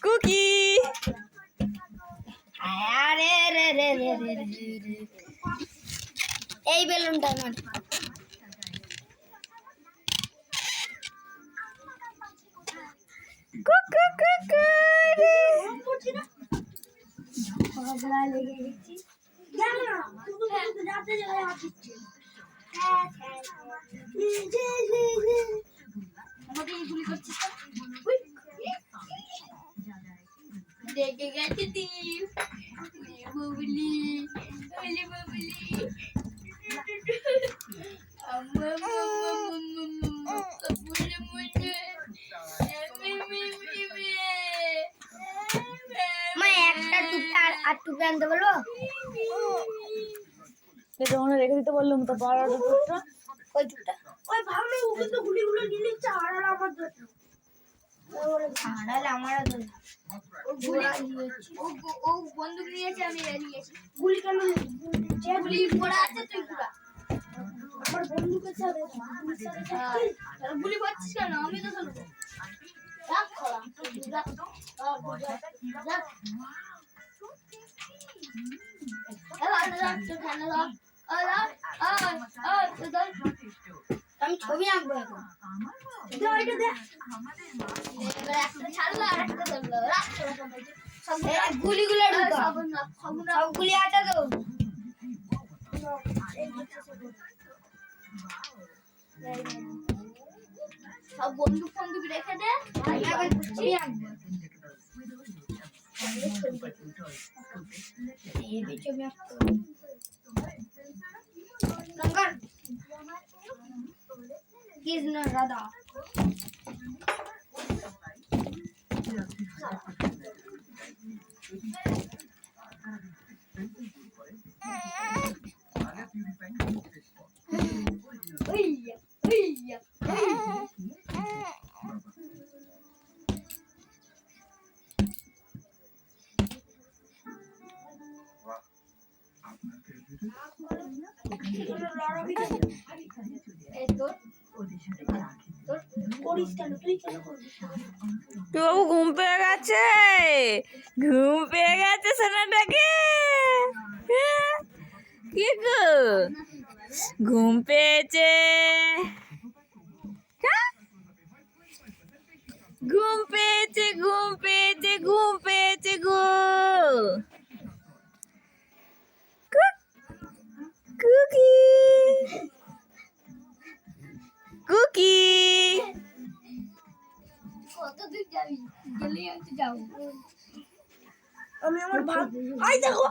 cookie এই বেলুনটা না দেখে গেছে বুবলি বুবলি একটা টুকটা আর টুকটা আনতে বলবো রেখে দিতে বললাম তো বড় টুকটা ওই টুকটা ওই ভাবলে ওকে তো গুলিগুলো নিয়ে নিচ্ছে আর আমার জন্য ও বন্দুক নিয়েছে আমি নিয়েছি গুলি কেন গুলি পড়া আছে তুই পুরা আমার বন্দুকের সাথে গুলি পাচ্ছিস কেন আমি তো চলবো রাখ খোলা আমি ছবি আঁকবো এখন গুলিগুলো সবগুলি আটা তো সব বন্দুক ফন্দুক রেখে দে ছবি আঁকবো কৃষ্ণ রাধা বাবু ঘুম পেয়ে গেছে সোনাটাকে কি গো ঘুম পেয়েছে ঘুম পেয়েছে গো কুকি কুকি কত দূর যাবি গেলে আমি যাবো আমি আমার ভাই দেখো